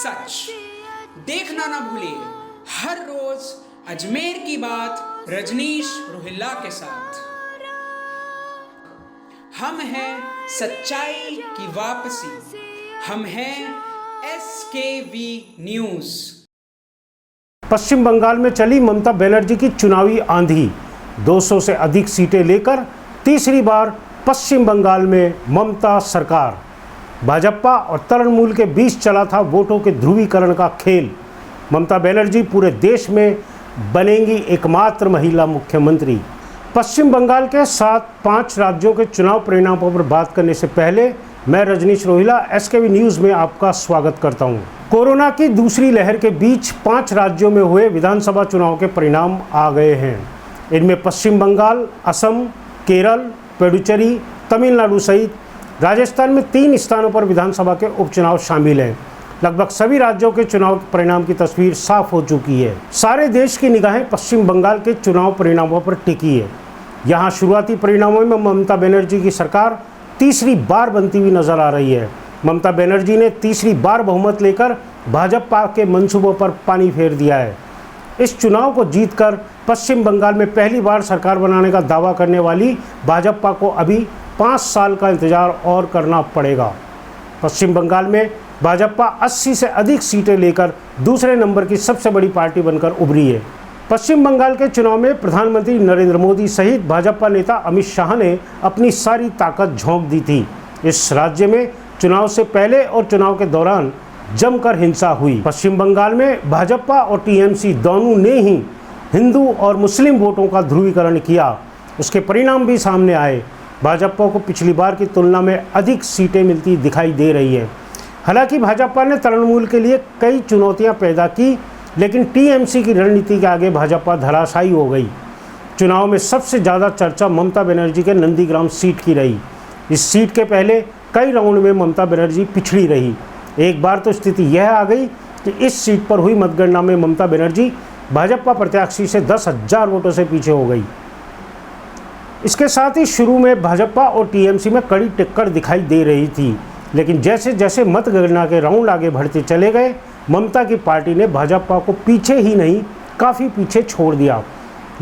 सच। देखना ना भूलिए हर रोज अजमेर की बात रजनीश रोहिल्ला के साथ। हम हैं सच्चाई की वापसी, हम हैं SKV न्यूज। पश्चिम बंगाल में चली ममता बनर्जी की चुनावी आंधी, 200 से अधिक सीटें लेकर तीसरी बार पश्चिम बंगाल में ममता सरकार। भाजपा और तृणमूल के बीच चला था वोटों के ध्रुवीकरण का खेल। ममता बनर्जी पूरे देश में बनेंगी एकमात्र महिला मुख्यमंत्री। पश्चिम बंगाल के साथ 5 राज्यों के चुनाव परिणामों पर बात करने से पहले मैं रजनीश रोहिल्ला SKV न्यूज़ में आपका स्वागत करता हूं। कोरोना की दूसरी लहर के बीच 5 राज्यों में हुए विधानसभा चुनाव के परिणाम आ गए हैं। इनमें पश्चिम बंगाल, असम, केरल, पुडुचेरी, तमिलनाडु सहित राजस्थान में 3 स्थानों पर विधानसभा के उपचुनाव शामिल हैं। लगभग सभी राज्यों के चुनाव परिणाम की तस्वीर साफ हो चुकी है। सारे देश की निगाहें पश्चिम बंगाल के चुनाव परिणामों पर टिकी है। यहाँ शुरुआती परिणामों में ममता बनर्जी की सरकार तीसरी बार बनती हुई नजर आ रही है। ममता बनर्जी ने तीसरी बार बहुमत लेकर भाजपा के मंसूबों पर पानी फेर दिया है। इस चुनाव को जीतकर पश्चिम बंगाल में पहली बार सरकार बनाने का दावा करने वाली भाजपा को अभी 5 साल का इंतजार और करना पड़ेगा। पश्चिम बंगाल में भाजपा 80 से अधिक सीटें लेकर दूसरे नंबर की सबसे बड़ी पार्टी बनकर उभरी है। पश्चिम बंगाल के चुनाव में प्रधानमंत्री नरेंद्र मोदी सहित भाजपा नेता अमित शाह ने अपनी सारी ताकत झोंक दी थी। इस राज्य में चुनाव से पहले और चुनाव के दौरान जमकर हिंसा हुई। पश्चिम बंगाल में भाजपा और TMC दोनों ने ही हिंदू और मुस्लिम वोटों का ध्रुवीकरण किया। उसके परिणाम भी सामने आए। भाजपा को पिछली बार की तुलना में अधिक सीटें मिलती दिखाई दे रही है। हालांकि भाजपा ने तृणमूल के लिए कई चुनौतियां पैदा की, लेकिन TMC की रणनीति के आगे भाजपा धराशायी हो गई। चुनाव में सबसे ज़्यादा चर्चा ममता बनर्जी के नंदीग्राम सीट की रही। इस सीट के पहले कई राउंड में ममता बनर्जी पिछड़ी रही। एक बार तो स्थिति यह आ गई कि इस सीट पर हुई मतगणना में ममता बनर्जी भाजपा प्रत्याशी से 10,000 वोटों से पीछे हो गई। इसके साथ ही शुरू में भाजपा और TMC में कड़ी टक्कर दिखाई दे रही थी, लेकिन जैसे जैसे मतगणना के राउंड आगे बढ़ते चले गए, ममता की पार्टी ने भाजपा को पीछे ही नहीं काफ़ी पीछे छोड़ दिया।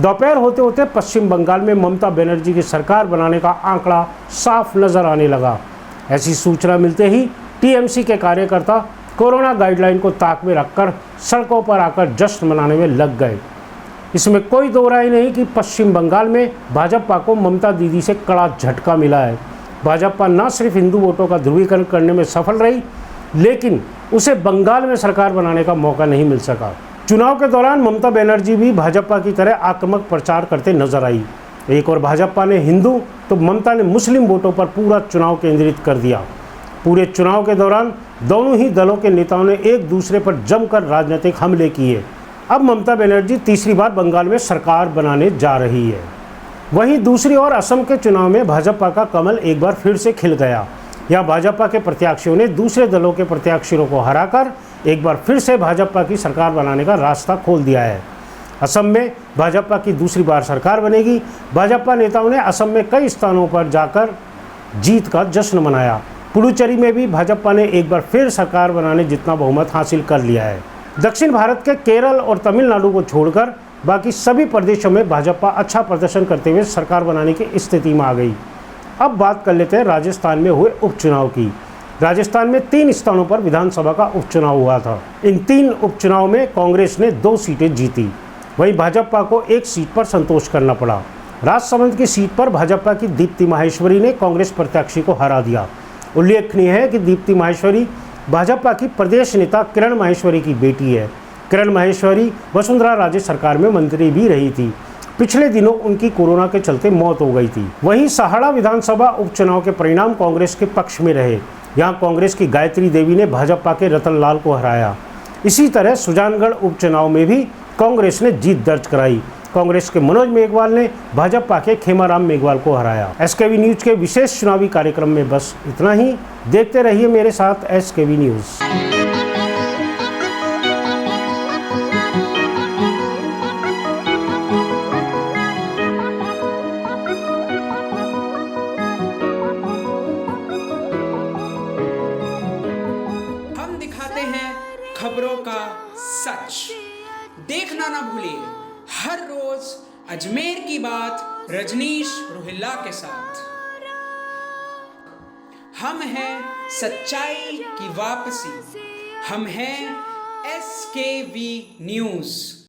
दोपहर होते होते पश्चिम बंगाल में ममता बनर्जी की सरकार बनाने का आंकड़ा साफ नजर आने लगा। ऐसी सूचना मिलते ही TMC के कार्यकर्ता कोरोना गाइडलाइन को ताक में रखकर सड़कों पर आकर जश्न मनाने में लग गए। इसमें कोई दो राय नहीं कि पश्चिम बंगाल में भाजपा को ममता दीदी से कड़ा झटका मिला है। भाजपा न सिर्फ हिंदू वोटों का ध्रुवीकरण करने में सफल रही, लेकिन उसे बंगाल में सरकार बनाने का मौका नहीं मिल सका। चुनाव के दौरान ममता बनर्जी भी भाजपा की तरह आक्रामक प्रचार करते नजर आई। एक और भाजपा ने हिंदू तो ममता ने मुस्लिम वोटों पर पूरा चुनाव केंद्रित कर दिया। पूरे चुनाव के दौरान दोनों ही दलों के नेताओं ने एक दूसरे पर जमकर राजनीतिक हमले किए। अब ममता बनर्जी तीसरी बार बंगाल में सरकार बनाने जा रही है। वहीं दूसरी ओर असम के चुनाव में भाजपा का कमल एक बार फिर से खिल गया। यहाँ भाजपा के प्रत्याशियों ने दूसरे दलों के प्रत्याशियों को हराकर एक बार फिर से भाजपा की सरकार बनाने का रास्ता खोल दिया है। असम में भाजपा की दूसरी बार सरकार बनेगी। भाजपा नेताओं ने असम में कई स्थानों पर जाकर जीत का जश्न मनाया। पुडुचेरी में भी भाजपा ने एक बार फिर सरकार बनाने जितना बहुमत हासिल कर लिया है। दक्षिण भारत के केरल और तमिलनाडु को छोड़कर बाकी सभी प्रदेशों में भाजपा अच्छा प्रदर्शन करते हुए सरकार बनाने की स्थिति में आ गई। अब बात कर लेते हैं राजस्थान में हुए उपचुनाव की। राजस्थान में 3 स्थानों पर विधानसभा का उपचुनाव हुआ था। इन 3 उपचुनाव में कांग्रेस ने 2 सीटें जीती। वहीं भाजपा को 1 सीट पर संतोष करना पड़ा। राजसमंद की सीट पर भाजपा की दीप्ति माहेश्वरी ने कांग्रेस प्रत्याशी को हरा दिया। उल्लेखनीय है कि दीप्ति माहेश्वरी भाजपा की प्रदेश नेता किरण माहेश्वरी की बेटी है। किरण माहेश्वरी वसुंधरा राजे सरकार में मंत्री भी रही थी। पिछले दिनों उनकी कोरोना के चलते मौत हो गई थी। वहीं सहाड़ा विधानसभा उपचुनाव के परिणाम कांग्रेस के पक्ष में रहे। यहां कांग्रेस की गायत्री देवी ने भाजपा के रतन लाल को हराया। इसी तरह सुजानगढ़ उपचुनाव में भी कांग्रेस ने जीत दर्ज कराई। कांग्रेस के मनोज मेघवाल ने भाजपा के खेमाराम मेघवाल को हराया। SKV न्यूज के विशेष चुनावी कार्यक्रम में बस इतना ही। देखते रहिए मेरे साथ SKV न्यूज। हम दिखाते हैं खबरों का सच। देखना ना भूलिए हर रोज अजमेर की बात रजनीश रोहिल्ला के साथ। हम हैं सच्चाई की वापसी, हम हैं SKV न्यूज़।